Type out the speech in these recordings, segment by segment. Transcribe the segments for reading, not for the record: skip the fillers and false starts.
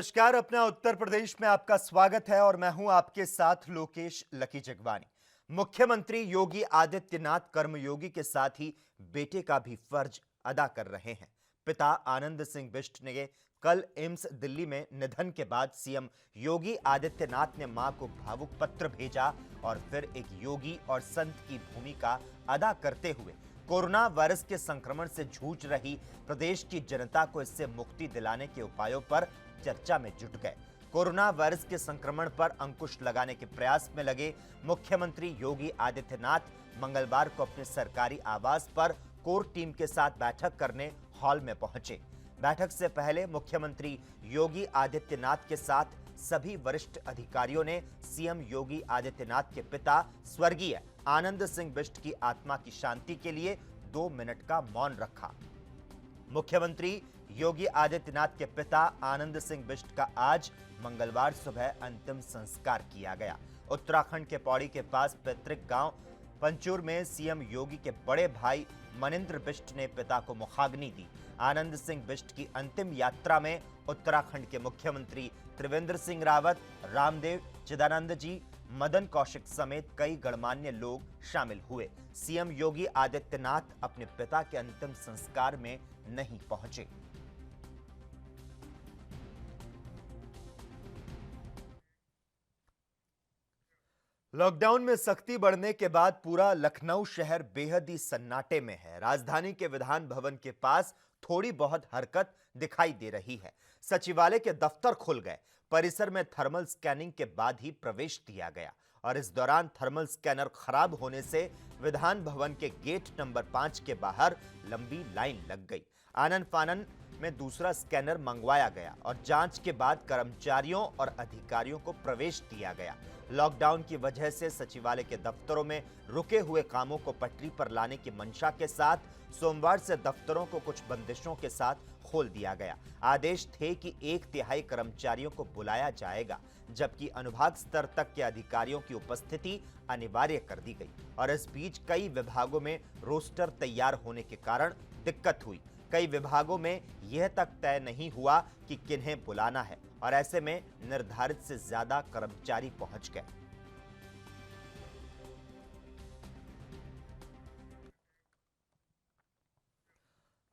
नमस्कार। अपना उत्तर प्रदेश में आपका स्वागत है और मैं हूं आपके साथ लोकेश लकी जगवानी। मुख्यमंत्री योगी आदित्यनाथ कर्मयोगी के साथ ही बेटे का भी फर्ज अदा कर रहे हैं। पिता आनंद सिंह बिष्ट ने कल एम्स दिल्ली में निधन के बाद सीएम योगी आदित्यनाथ ने मां को भावुक पत्र भेजा और फिर एक योगी और संत की भूमिका अदा करते हुए कोरोना वायरस के संक्रमण से जूझ रही प्रदेश की जनता को इससे मुक्ति दिलाने के उपायों पर चर्चा में जुट गए। कोरोना वायरस के संक्रमण पर अंकुश लगाने के प्रयास में लगे मुख्यमंत्री योगी आदित्यनाथ मंगलवार को अपने सरकारी आवास पर कोर टीम के साथ बैठक करने हॉल में पहुंचे। बैठक से पहले मुख्यमंत्री योगी आदित्यनाथ के साथ सभी वरिष्ठ अधिकारियों ने सीएम योगी आदित्यनाथ के पिता स्वर्गीय आनंद सिंह बिष्ट की आत्मा की शांति के लिए 2 मिनट का मौन रखा। मुख्यमंत्री योगी आदित्यनाथ के पिता आनंद सिंह बिष्ट का आज मंगलवार सुबह अंतिम संस्कार किया गया। उत्तराखंड के पौड़ी के पास पैतृक गांव पंचूर में सीएम योगी के बड़े भाई मनिंद्र बिष्ट ने पिता को मुखाग्नि दी। आनंद सिंह बिष्ट की अंतिम यात्रा में उत्तराखंड के मुख्यमंत्री त्रिवेंद्र सिंह रावत, रामदेव चिदानंद जी, मदन कौशिक समेत कई गणमान्य लोग शामिल हुए। सीएम योगी आदित्यनाथ अपने पिता के अंतिम संस्कार में नहीं पहुंचे। लॉकडाउन में सख्ती बढ़ने के बाद पूरा लखनऊ शहर बेहद ही सन्नाटे में है। राजधानी के विधान भवन के पास थोड़ी बहुत हरकत दिखाई दे रही है। सचिवालय के दफ्तर खुल गए। परिसर में थर्मल स्कैनिंग के बाद ही प्रवेश दिया गया और इस दौरान थर्मल स्कैनर खराब होने से विधान भवन के गेट नंबर 5 के बाहर लंबी लाइन लग गई। आनन फानन में दूसरा स्कैनर मंगवाया गया और जांच के बाद कर्मचारियों और अधिकारियों को प्रवेश दिया गया। लॉकडाउन की वजह से सचिवालय के दफ्तरों में रुके हुए कामों को पटरी पर लाने की मंशा के साथ सोमवार से दफ्तरों को कुछ बंदिशों के साथ खोल दिया गया। आदेश थे कि 1/3 कर्मचारियों को बुलाया जाएगा, जबकि अनुभाग स्तर तक के अधिकारियों की उपस्थिति अनिवार्य कर दी गई और इस बीच कई विभागों में रोस्टर तैयार होने के कारण दिक्कत हुई। कई विभागों में यह तक तय नहीं हुआ कि किन्हें बुलाना है और ऐसे में निर्धारित से ज्यादा कर्मचारी पहुंच गए।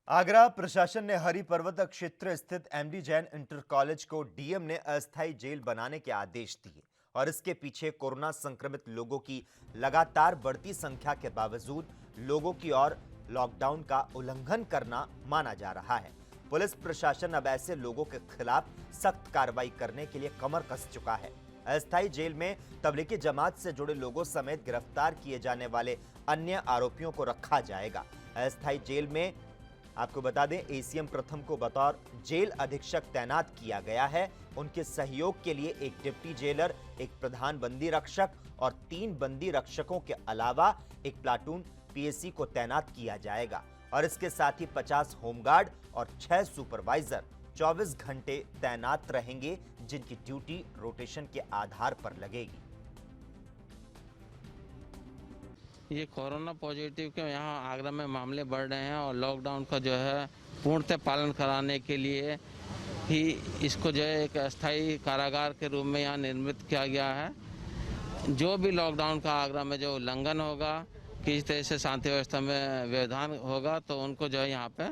आगरा प्रशासन ने हरि पर्वत क्षेत्र स्थित एमडी जैन इंटर कॉलेज को डीएम ने अस्थायी जेल बनाने के आदेश दिए और इसके पीछे कोरोना संक्रमित लोगों की लगातार बढ़ती संख्या के बावजूद लोगों की ओर लॉकडाउन का उल्लंघन करना माना जा रहा है। पुलिस प्रशासन अब ऐसे लोगों के खिलाफ सख्त कार्रवाई करने के लिए कमर कस चुका है। अस्थायी जेल में तबलीगी जमात से जुड़े लोगों समेत गिरफ्तार किए जाने वाले अन्य आरोपियों को रखा जाएगा। अस्थायी जेल में आपको बता दें, एसीएम प्रथम को बतौर जेल अधीक्षक तैनात किया गया है। उनके सहयोग के लिए एक डिप्टी जेलर, एक प्रधान बंदी रक्षक और 3 बंदी रक्षकों के अलावा एक प्लाटून पीएसी को तैनात किया जाएगा और इसके साथ ही 50 होमगार्ड और 6 सुपरवाइजर 24 घंटे तैनात रहेंगे, जिनकी ड्यूटी रोटेशन के आधार पर लगेगी। ये कोरोना पॉजिटिव के यहाँ आगरा में मामले बढ़ रहे हैं और लॉकडाउन का जो है पूर्णतः पालन कराने के लिए ही इसको जो है एक अस्थायी कारागार के रूप में यहाँ निर्मित किया गया है। जो भी लॉकडाउन का आगरा में जो उल्लंघन होगा, किसी तरह से शांति व्यवस्था में व्यवधान होगा, तो उनको जो है यहाँ पे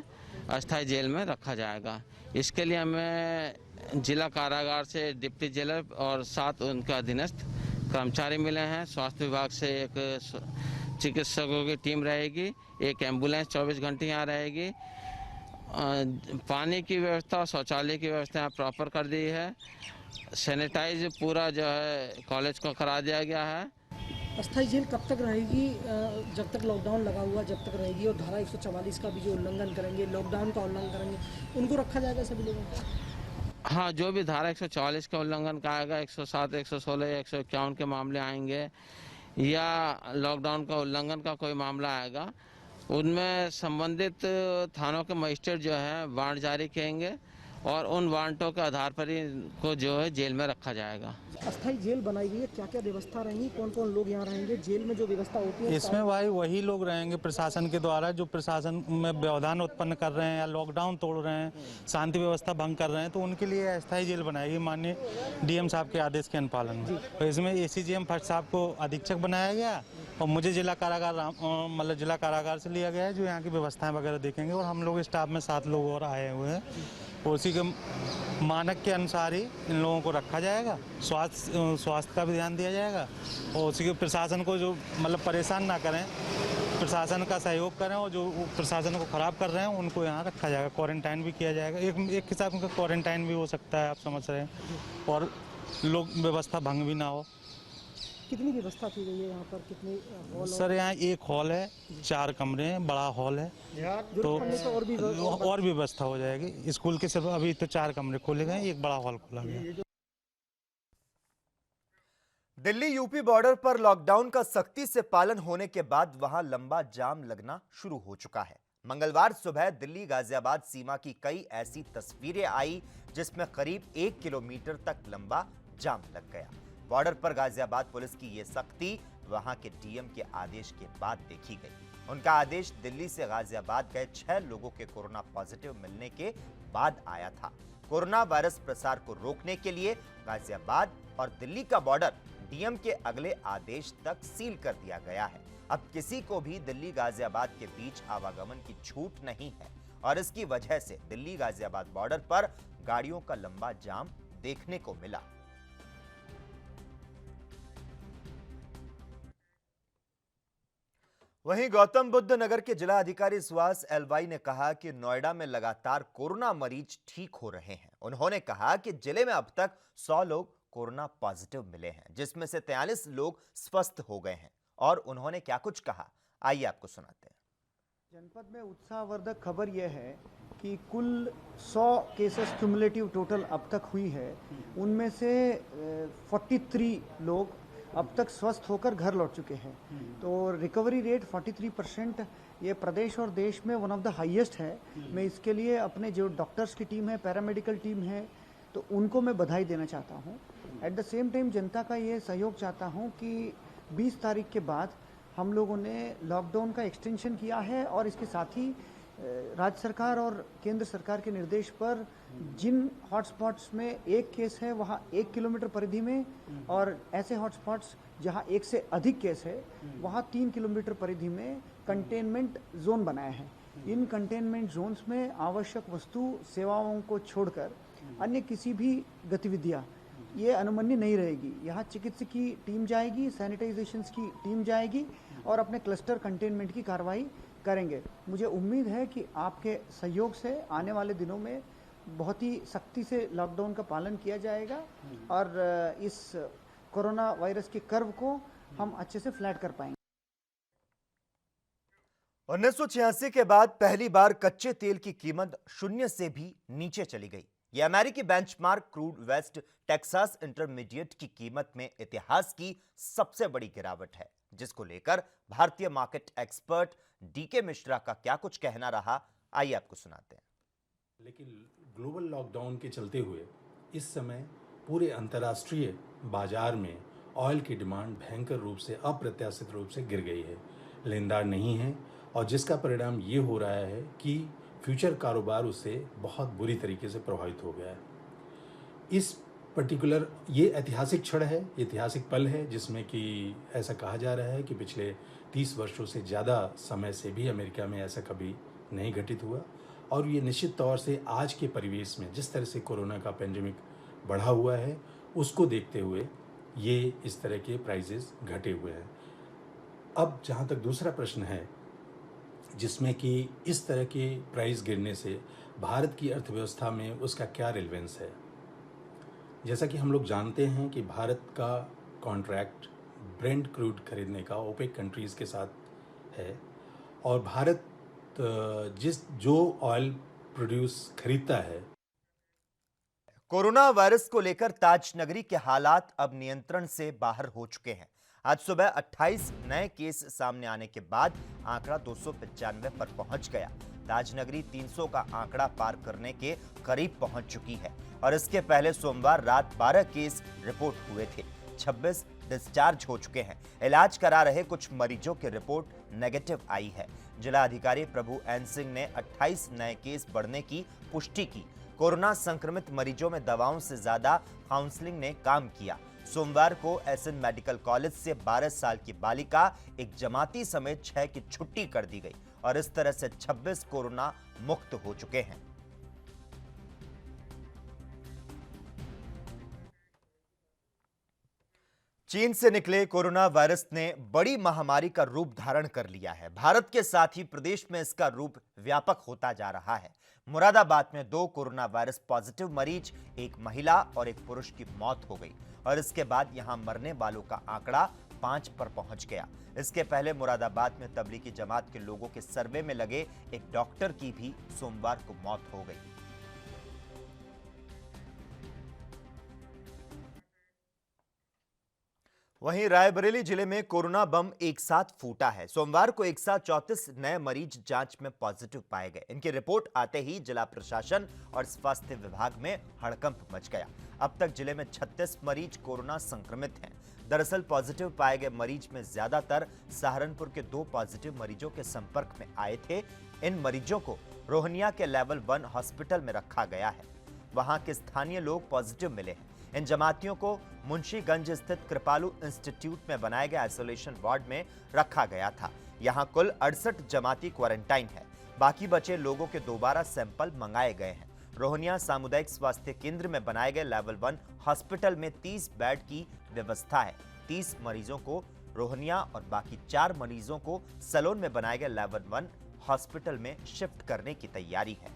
अस्थायी जेल में रखा जाएगा। इसके लिए हमें जिला कारागार से डिप्टी जेलर और 7 उनके अधीनस्थ कर्मचारी मिले हैं। स्वास्थ्य विभाग से एक चिकित्सकों की टीम रहेगी, एक एम्बुलेंस 24 घंटे यहाँ रहेगी। पानी की व्यवस्था और शौचालय की व्यवस्था यहाँ प्रॉपर कर दी है। सैनिटाइज पूरा जो है कॉलेज को करा दिया गया है। अस्थायी जेल कब तक रहेगी? जब तक लॉकडाउन लगा हुआ जब तक रहेगी, और धारा 144 का भी जो उल्लंघन करेंगे, लॉकडाउन का उल्लंघन करेंगे, उनको रखा जाएगा सभी लोगों को? हाँ, जो भी धारा 144 का उल्लंघन का आएगा, 107, 116 या 151 के मामले आएंगे या लॉकडाउन का उल्लंघन का कोई मामला आएगा, उनमें संबंधित थानों के मजिस्ट्रेट जो है वारंट जारी करेंगे और उन वारंटों के आधार पर ही इनको जो है जेल में रखा जाएगा। अस्थायी जेल बनाई गई है, क्या क्या व्यवस्था रहेंगी, कौन कौन लोग यहाँ रहेंगे, जेल में जो व्यवस्था होती है? इसमें भाई वही लोग रहेंगे प्रशासन के द्वारा, जो प्रशासन में व्यवधान उत्पन्न कर रहे हैं या लॉकडाउन तोड़ रहे हैं, शांति व्यवस्था भंग कर रहे हैं, तो उनके लिए अस्थायी जेल बनाएगी माननीय डीएम साहब के आदेश के अनुपालन में। तो इसमें एसीजेएम फट साहब को अधीक्षक बनाया गया और मुझे जिला कारागार मतलब जिला कारागार से लिया गया है, जो यहाँ की व्यवस्थाएं वगैरह देखेंगे। और हम लोग स्टाफ में 7 लोग और आए हुए हैं, उसी के मानक के अनुसार ही इन लोगों को रखा जाएगा। स्वास्थ्य का भी ध्यान दिया जाएगा और उसी के प्रशासन को जो मतलब परेशान ना करें, प्रशासन का सहयोग करें, और जो प्रशासन को ख़राब कर रहे हैं उनको यहाँ रखा जाएगा, क्वारंटाइन भी किया जाएगा। एक हिसाब का क्वारंटाइन भी हो सकता है, आप समझ रहे हैं, और लोग व्यवस्था भंग भी ना हो। कितनी व्यवस्था की गई है यहाँ पर, कितने हॉल? सर यहाँ एक हॉल है, 4 कमरे हैं, बड़ा हॉल है, तो और भी व्यवस्था हो जाएगी। स्कूल के सिर्फ अभी तो 4 कमरे खोले गए, एक बड़ा हॉल खोला गया। दिल्ली यूपी बॉर्डर पर लॉकडाउन का सख्ती से पालन होने के बाद वहां लंबा जाम लगना शुरू हो चुका है। मंगलवार सुबह दिल्ली गाजियाबाद सीमा की कई ऐसी तस्वीरें आई जिसमें करीब 1 किलोमीटर तक लंबा जाम लग गया। बॉर्डर पर गाजियाबाद पुलिस की यह सख्ती वहां के डीएम के आदेश के बाद देखी गई। उनका आदेश दिल्ली से गाजियाबाद गए 6 लोगों के कोरोना पॉजिटिव मिलने के बाद आया था। कोरोना वायरस प्रसार को रोकने के लिए गाजियाबाद और दिल्ली का बॉर्डर डीएम के अगले आदेश तक सील कर दिया गया है। अब किसी को भी दिल्ली गाजियाबाद के बीच आवागमन की छूट नहीं है और इसकी वजह से दिल्ली गाजियाबाद बॉर्डर पर गाड़ियों का लंबा जाम देखने को मिला। वहीं गौतम बुद्ध नगर के जिला अधिकारी सुहास एलवाई ने कहा कि नोएडा में लगातार कोरोना मरीज ठीक हो रहे हैं। उन्होंने कहा कि जिले में अब तक 100 लोग कोरोना पॉजिटिव मिले हैं, जिसमें से 43 लोग स्वस्थ हो गए हैं। और उन्होंने क्या कुछ कहा, आइए आपको सुनाते हैं। जनपद में उत्साहवर्धक खबर यह है कि कुल 100 केसेस क्यूमुलेटिव टोटल अब तक हुई है। उनमें से 43 लोग अब तक स्वस्थ होकर घर लौट चुके हैं। तो रिकवरी रेट 43%, ये प्रदेश और देश में वन ऑफ द हाईएस्ट है। मैं इसके लिए अपने जो डॉक्टर्स की टीम है, पैरामेडिकल टीम है, तो उनको मैं बधाई देना चाहता हूँ। एट द सेम टाइम जनता का ये सहयोग चाहता हूँ कि 20 तारीख के बाद हम लोगों ने लॉकडाउन का एक्सटेंशन किया है और इसके साथ ही राज्य सरकार और केंद्र सरकार के निर्देश पर जिन हॉटस्पॉट्स में एक केस है वहाँ 1 किलोमीटर परिधि में, और ऐसे हॉटस्पॉट्स जहाँ 1 से अधिक केस है वहाँ 3 किलोमीटर परिधि में कंटेनमेंट जोन बनाए हैं। इन कंटेनमेंट जोन्स में आवश्यक वस्तु सेवाओं को छोड़कर अन्य किसी भी गतिविधियाँ ये अनुमन्य नहीं रहेगी। यहाँ चिकित्सक की टीम जाएगी, सैनिटाइजेशन की टीम जाएगी और अपने क्लस्टर कंटेनमेंट की कार्रवाई करेंगे। मुझे उम्मीद है कि आपके सहयोग से आने वाले दिनों में बहुत ही सख्ती से लॉकडाउन का पालन किया जाएगा और इस कोरोना वायरस के कर्व को हम अच्छे से फ्लैट कर पाएंगे। 1986 के बाद पहली बार कच्चे तेल की कीमत शून्य से भी नीचे चली गई। यह अमेरिकी benchmark crude West Texas intermediate की कीमत में इतिहास की सबसे बड़ी गिरावट है, जिसको लेकर भारतीय मार्केट एक्सपर्ट डीके मिश्रा का क्या कुछ कहना रहा, आइए आपको सुनाते हैं। लेकिन ग्लोबल लॉकडाउन के चलते हुए इस समय पूरे अंतर्राष्ट्रीय बाजार में ऑयल की डिमांड भयंकर रूप से अप्रत्याशित रूप से गिर गई है, लेनदार नहीं है, और जिसका परिणाम ये हो रहा है कि फ्यूचर कारोबार उससे बहुत बुरी तरीके से प्रभावित हो गया है। इस पर्टिकुलर ये ऐतिहासिक क्षण है, ऐतिहासिक पल है, जिसमें कि ऐसा कहा जा रहा है कि पिछले 30 वर्षों से ज़्यादा समय से भी अमेरिका में ऐसा कभी नहीं घटित हुआ। और ये निश्चित तौर से आज के परिवेश में जिस तरह से कोरोना का पेंडेमिक बढ़ा हुआ है उसको देखते हुए ये इस तरह के प्राइजेस घटे हुए हैं। अब जहाँ तक दूसरा प्रश्न है जिसमें कि इस तरह के प्राइस गिरने से भारत की अर्थव्यवस्था में उसका क्या रिलेवेंस है। जैसा कि हम लोग जानते हैं कि भारत का कॉन्ट्रैक्ट ब्रेंट क्रूड खरीदने का ओपेक कंट्रीज़ के साथ है, और भारत जो ऑयल प्रोड्यूस खरीदता है। कोरोना वायरस को लेकर ताज नगरी के हालात अब नियंत्रण से बाहर हो चुके हैं। आज सुबह 28 नए केस सामने आने के बाद आंकड़ा 295 पर पहुंच गया। राजनगरी 300 का आंकड़ा पार करने के करीब पहुंच चुकी है और इसके पहले सोमवार रात 12 केस रिपोर्ट हुए थे। 26 डिस्चार्ज हो चुके हैं। इलाज करा रहे कुछ मरीजों की रिपोर्ट नेगेटिव आई है। जिला अधिकारी प्रभु एन सिंह ने 28 नए केस बढ़ने की पुष्टि की। कोरोना संक्रमित मरीजों में दवाओं से ज्यादा काउंसलिंग ने काम किया। सोमवार को एसएन मेडिकल कॉलेज से 12 साल की बालिका एक जमाती समेत 6 की छुट्टी कर दी गई और इस तरह से 26 कोरोना मुक्त हो चुके हैं। चीन से निकले कोरोना वायरस ने बड़ी महामारी का रूप धारण कर लिया है। भारत के साथ ही प्रदेश में इसका रूप व्यापक होता जा रहा है। मुरादाबाद में 2 कोरोना वायरस पॉजिटिव मरीज, एक महिला और एक पुरुष की मौत हो गई और इसके बाद यहां मरने वालों का आंकड़ा 5 पर पहुंच गया। इसके पहले मुरादाबाद में तबलीगी जमात के लोगों के सर्वे में लगे एक डॉक्टर की भी सोमवार को मौत हो गई। वहीं रायबरेली जिले में कोरोना बम एक साथ फूटा है। सोमवार को एक साथ 34 नए मरीज जांच में पॉजिटिव पाए गए। इनकी रिपोर्ट आते ही जिला प्रशासन और स्वास्थ्य विभाग में हड़कंप मच गया। अब तक जिले में 36 मरीज कोरोना संक्रमित हैं। दरअसल पॉजिटिव पाए गए मरीज में ज्यादातर सहारनपुर के 2 पॉजिटिव मरीजों के संपर्क में आए थे। इन मरीजों को रोहनिया के लेवल 1 हॉस्पिटल में रखा गया है। वहां के स्थानीय लोग पॉजिटिव मिले हैं। इन जमातियों को मुंशीगंज स्थित कृपालू इंस्टीट्यूट में बनाए गए आइसोलेशन वार्ड में रखा गया था। यहां कुल 68 जमाती क्वारंटाइन है। बाकी बचे लोगों के दोबारा सैंपल मंगाए गए हैं। रोहनिया सामुदायिक स्वास्थ्य केंद्र में बनाए गए लेवल 1 हॉस्पिटल में 30 बेड की व्यवस्था है। 30 मरीजों को रोहनिया और बाकी 4 मरीजों को सलोन में बनाए गए लेवल 1 हॉस्पिटल में शिफ्ट करने की तैयारी है।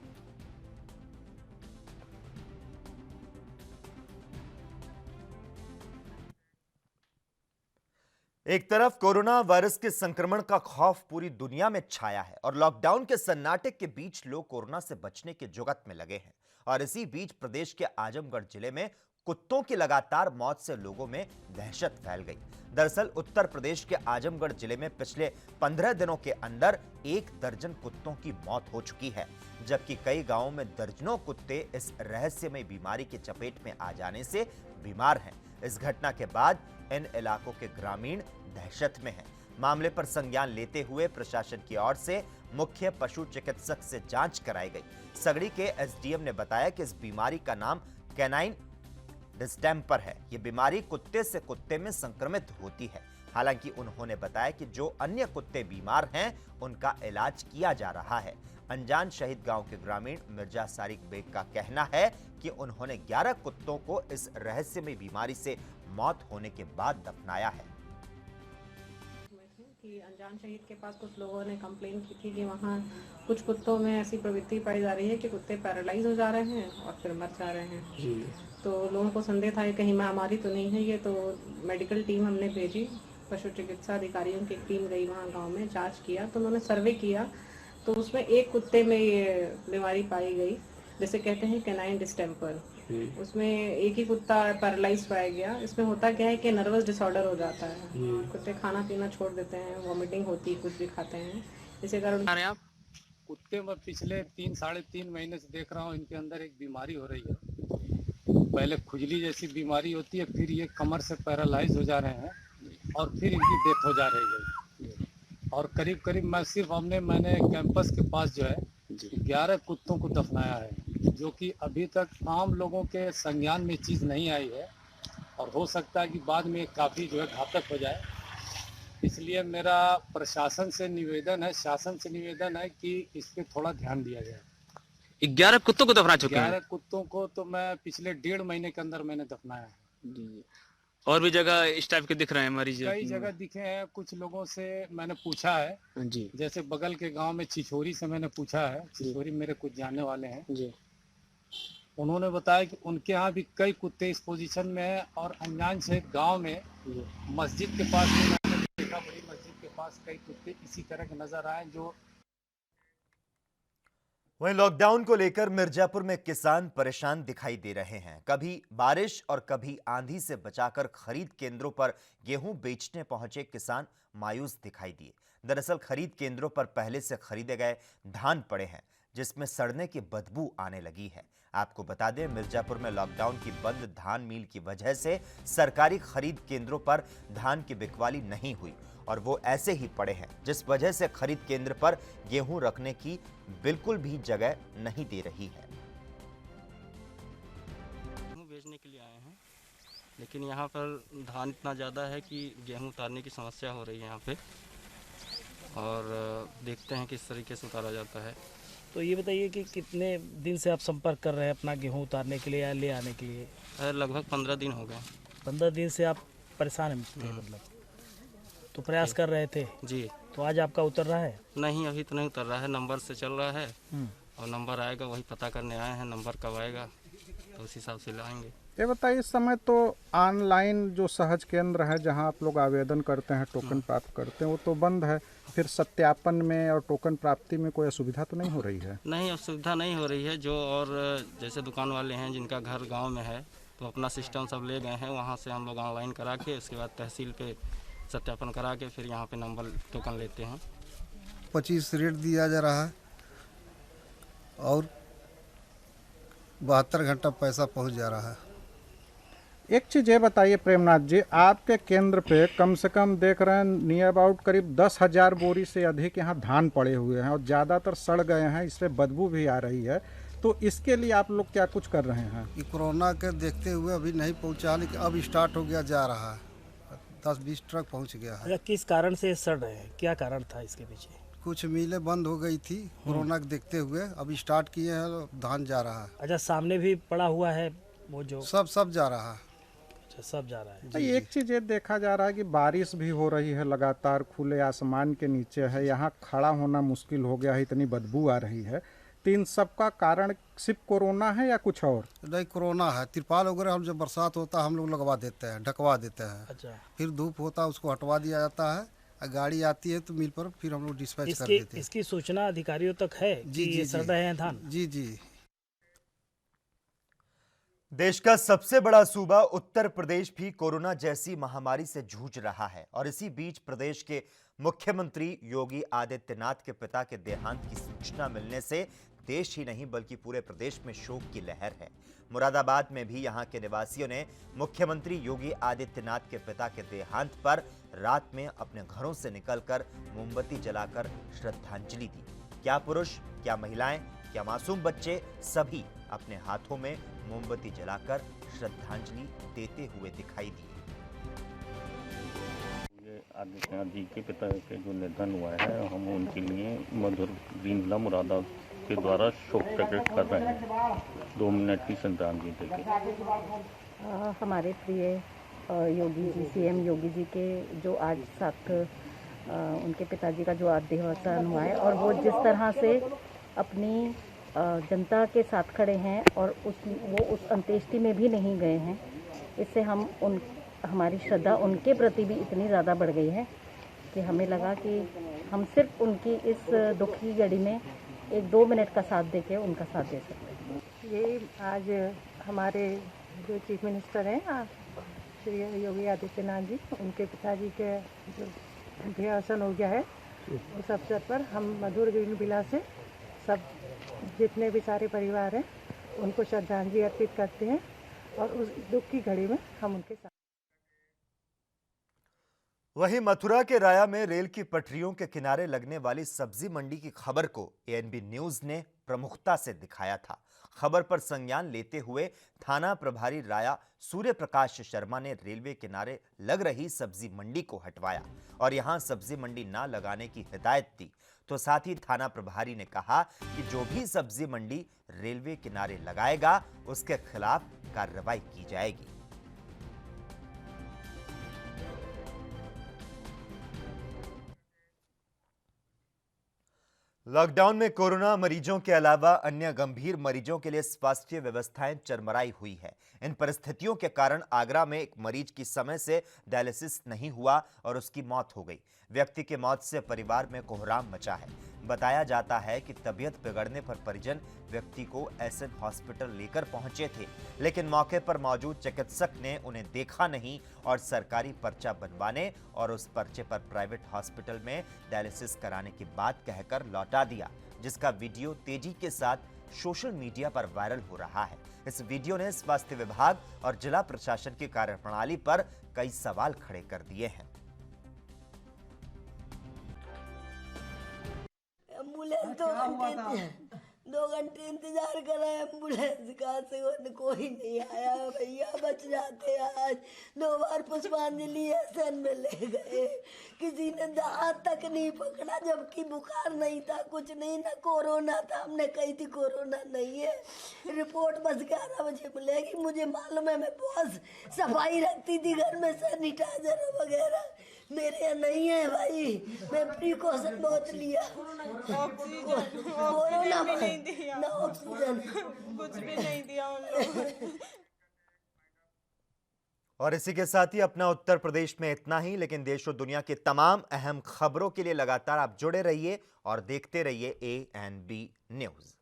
एक तरफ कोरोना वायरस के संक्रमण का खौफ पूरी दुनिया में छाया है और लॉकडाउन के सन्नाटे के बीच लोग कोरोना से बचने के जुगत में लगे हैं। और इसी बीच प्रदेश के आजमगढ़ जिले में कुत्तों की लगातार मौत से लोगों में दहशत फैल गई। दरअसल उत्तर प्रदेश के आजमगढ़ जिले में पिछले 15 दिनों के अंदर 1 दर्जन कुत्तों की मौत हो चुकी है, जबकि कई गांवों में दर्जनों कुत्ते इस रहस्यमय बीमारी की चपेट में आ जाने से बीमार हैं। इस घटना के बाद इन इलाकों के ग्रामीण दहशत में हैं। मामले पर संज्ञान लेते हुए प्रशासन की ओर से मुख्य पशु चिकित्सक से जांच कराई गई। सगड़ी के एसडीएम ने बताया कि इस बीमारी का नाम कैनाइन डिस्टेम्पर है। यह बीमारी कुत्ते से कुत्ते में संक्रमित होती है। हालांकि उन्होंने बताया कि जो अन्य कुत्ते बीमार हैं उनका इलाज किया जा रहा है। अनजान शहीद गांव के ग्रामीण मिर्जा सारिक बेग का कहना है कि उन्होंने 11 कुत्तों को इस रहस्यमय बीमारी से मौत होने के बाद दफनाया है। कि अनजान शहीद के पास कुछ लोगों ने कंप्लेन की थी कि वहाँ कुछ कुत्तों में ऐसी प्रवृत्ति पाई जा रही है कि कुत्ते पैरालाइज हो जा रहे हैं और फिर मर जा रहे हैं जी। तो लोगों को संदेह था कहीं महामारी तो नहीं है ये, तो मेडिकल टीम हमने भेजी। पशु चिकित्सा अधिकारियों की टीम गई वहाँ गाँव में, जाँच किया तो उन्होंने सर्वे किया तो उसमें एक कुत्ते में ये बीमारी पाई गई, जैसे कहते हैं कैनाइन डिस्टेम्पर। उसमें एक ही कुत्ता पैरालाइज पाया गया। इसमें होता क्या है कि नर्वस डिसऑर्डर हो जाता है, कुत्ते खाना पीना छोड़ देते हैं, वॉमिटिंग होती है, कुछ भी खाते हैं, इसी कारण। आप कुत्ते में पिछले 3-3.5 महीने से देख रहा हूँ इनके अंदर एक बीमारी हो रही है। पहले खुजली जैसी बीमारी होती है, फिर ये कमर से पैरालाइज हो जा रहे हैं और फिर इनकी डेथ हो जा रही है। और करीब करीब मैंने कैंपस के पास जो है 11 कुत्तों को दफनाया है, जो कि अभी तक आम लोगों के संज्ञान में चीज़ नहीं आई है और हो सकता है कि बाद में काफ़ी जो है घातक हो जाए। इसलिए मेरा प्रशासन से निवेदन है, शासन से निवेदन है कि इस पे थोड़ा ध्यान दिया जाए। 11 कुत्तों को दफना चुके हैं? 11 कुत्तों को तो मैं पिछले 1.5 महीने के अंदर मैंने दफनाया है। और भी जगह इस टाइप के दिख रहे हैं मरीज? कई जगह दिखे हैं। कुछ लोगों से मैंने पूछा है जी, जैसे बगल के गांव में छिछोरी से मैंने पूछा है। छिछोरी मेरे कुछ जानने वाले हैं जी। उन्होंने बताया कि उनके यहाँ भी कई कुत्ते इस पोजीशन में हैं और अनजान से गांव में मस्जिद के पास भी मैंने देखा, बड़ी मस्जिद के पास कई कुत्ते इसी तरह के नजर आए। जो वहीं लॉकडाउन को लेकर मिर्जापुर में किसान परेशान दिखाई दे रहे हैं। कभी बारिश और कभी आंधी से बचाकर खरीद केंद्रों पर गेहूं बेचने पहुंचे किसान मायूस दिखाई दिए। दरअसल खरीद केंद्रों पर पहले से खरीदे गए धान पड़े हैं, जिसमें सड़ने की बदबू आने लगी है। आपको बता दें, मिर्जापुर में लॉकडाउन की बंद धान मिल की वजह से सरकारी खरीद केंद्रों पर धान की बिकवाली नहीं हुई और वो ऐसे ही पड़े हैं, जिस वजह से खरीद केंद्र पर गेहूं रखने की बिल्कुल भी जगह नहीं दे रही है। गेहूँ बेचने के लिए आए हैं, लेकिन यहाँ पर धान इतना ज़्यादा है कि गेहूँ उतारने की समस्या हो रही है यहाँ पे, और देखते हैं किस तरीके से उतारा जाता है। तो ये बताइए कि कितने दिन से आप संपर्क कर रहे हैं अपना गेहूं उतारने के लिए या ले आने के लिए? लगभग 15 दिन हो गए। 15 दिन से आप परेशान थे मतलब, तो प्रयास कर रहे थे जी। तो आज आपका उतर रहा है? नहीं, अभी तो नहीं उतर रहा है, नंबर से चल रहा है और नंबर आएगा वही पता करने आए हैं, नंबर कब आएगा तो उस हिसाब से लाएंगे। ये बताइए, इस समय तो ऑनलाइन जो सहज केंद्र है जहां आप लोग आवेदन करते हैं, टोकन प्राप्त करते हैं, वो तो बंद है। फिर सत्यापन में और टोकन प्राप्ति में कोई असुविधा तो नहीं हो रही है? नहीं, असुविधा नहीं हो रही है। जो और जैसे दुकान वाले हैं जिनका घर गांव में है तो अपना सिस्टम सब ले गए हैं, वहां से हम लोग ऑनलाइन करा के उसके बाद तहसील पे सत्यापन करा के फिर यहाँ पे नंबर टोकन लेते हैं। 25 रेट दिया जा रहा है और 72 घंटा पैसा पहुंच जा रहा है। एक चीज़ ये बताइए प्रेमनाथ जी, आपके केंद्र पे कम से कम देख रहे हैं नियर अबाउट करीब 10,000 बोरी से अधिक यहाँ धान पड़े हुए हैं और ज़्यादातर सड़ गए हैं, इससे बदबू भी आ रही है। तो इसके लिए आप लोग क्या कुछ कर रहे हैं? ये कोरोना के देखते हुए अभी नहीं पहुंचा, लेकिन अब स्टार्ट हो गया, जा रहा है। 10-20 ट्रक पहुंच गया है। किस कारण से सड़ रहे हैं, क्या कारण था इसके पीछे? कुछ मिलें बंद हो गई थी कोरोना के देखते हुए, अब स्टार्ट किए हैं, धान जा रहा है। अच्छा, सामने भी पड़ा हुआ है वो जो सब जा रहा है। अच्छा, सब जा रहा है। तो एक चीज़ ये देखा जा रहा है कि बारिश भी हो रही है लगातार, खुले आसमान के नीचे है, यहाँ खड़ा होना मुश्किल हो गया है, इतनी बदबू आ रही है। तो इन सब का कारण सिर्फ कोरोना है या कुछ और? नहीं, कोरोना है। तिरपाल वगैरह हम जब बरसात होता है हम लोग लगवा देते हैं, ढकवा देते हैं। अच्छा, फिर धूप होता है उसको हटवा दिया जाता है, गाड़ी आती है तो मिल पर फिर हम लोग डिस्पैच कर देते हैं। इसकी सूचना अधिकारियों तक है कि ये सड़ रहे हैं धान? जी। देश का सबसे बड़ा सूबा उत्तर प्रदेश भी कोरोना जैसी महामारी से जूझ रहा है और इसी बीच प्रदेश के मुख्यमंत्री योगी आदित्यनाथ के पिता के देहांत की सूचना मिलने से देश ही नहीं बल्कि पूरे प्रदेश में शोक की लहर है। मुरादाबाद में भी यहां के निवासियों ने मुख्यमंत्री योगी आदित्यनाथ के पिता के देहांत पर रात में अपने घरों से निकलकर मोमबत्ती जलाकर श्रद्धांजलि दी। क्या पुरुष, क्या महिलाएं, क्या मासूम बच्चे, सभी अपने हाथों में मोमबत्ती जलाकर श्रद्धांजलि देते हुए दिखाई दिए। आदित्यनाथ जी के पिता के जो निधन हुआ है, हम उनके लिए मधुर दीनला मुरादा के द्वारा शोक प्रकट कर रहे हैं। 2 मिनट की श्रद्धांजलि देते। हमारे प्रिय योगी जी, सीएम योगी जी के जो आज साथ उनके पिताजी का जो आज देहावसान हुआ है और वो जिस तरह से अपनी जनता के साथ खड़े हैं और वो उस अंत्येष्टि में भी नहीं गए हैं, इससे हमारी श्रद्धा उनके प्रति भी इतनी ज़्यादा बढ़ गई है कि हमें लगा कि हम सिर्फ उनकी इस दुख की घड़ी में 1-2 मिनट का साथ देके उनका साथ दे सकते हैं। ये आज हमारे जो चीफ मिनिस्टर हैं श्री योगी आदित्यनाथ जी, उनके पिताजी के जो देहावसान हो गया है, उस अवसर पर हम मधुर ग्रीन विला से सब जितने भी सारे परिवार हैं उनको श्रद्धांजलि अर्पित करते हैं और उस दुख की घड़ी में हम उनके साथ। वहीं मथुरा के राया में रेल की पटरियों के किनारे लगने वाली सब्जी मंडी की खबर को एएनबी न्यूज ने प्रमुखता से दिखाया था। खबर पर संज्ञान लेते हुए थाना प्रभारी राया सूर्य प्रकाश शर्मा ने रेलवे किनारे लग रही सब्जी मंडी को हटवाया और यहां सब्जी मंडी ना लगाने की हिदायत दी। तो साथ ही थाना प्रभारी ने कहा कि जो भी सब्जी मंडी रेलवे किनारे लगाएगा उसके खिलाफ कार्रवाई की जाएगी। लॉकडाउन में कोरोना मरीजों के अलावा अन्य गंभीर मरीजों के लिए स्वास्थ्य व्यवस्थाएं चरमराई हुई है। इन परिस्थितियों के कारण आगरा में एक मरीज की समय से डायलिसिस नहीं हुआ और उसकी मौत हो गई। व्यक्ति की मौत से परिवार में कोहराम मचा है। बताया जाता है कि तबीयत बिगड़ने पर परिजन व्यक्ति को एसएन हॉस्पिटल लेकर पहुंचे थे, लेकिन मौके पर मौजूद चिकित्सक ने उन्हें देखा नहीं और सरकारी पर्चा बनवाने और उस पर्चे पर प्राइवेट हॉस्पिटल में डायलिसिस कराने की बात कहकर लौटा दिया, जिसका वीडियो तेजी के साथ सोशल मीडिया पर वायरल हो रहा है। इस वीडियो ने स्वास्थ्य विभाग और जिला प्रशासन की कार्यप्रणाली पर कई सवाल खड़े कर दिए हैं। एम्बुलेंस 2 घंटे इंतजार करा, एम्बुलेंस का से कोई नहीं आया। भैया बच जाते आज। 2 बार पुष्पांजलि एसएन में ले गए, किसी ने हाथ तक नहीं पकड़ा, जबकि बुखार नहीं था, कुछ नहीं, ना कोरोना था। हमने कही थी कोरोना नहीं है, रिपोर्ट बस 11 बजे मिलेगी। मुझे मालूम है, मैं बहुत सफाई रखती थी घर में, सैनिटाइजर वगैरह मेरे यहाँ नहीं है भाई। मैं प्रिकॉशन बहुत लिया, कोरोना में नहीं दिया, ना ऑक्सीजन, कुछ भी नहीं दिया उन लोगों। और इसी के साथ ही अपना उत्तर प्रदेश में इतना ही, लेकिन देश और दुनिया की तमाम अहम खबरों के लिए लगातार आप जुड़े रहिए और देखते रहिए ANB न्यूज़।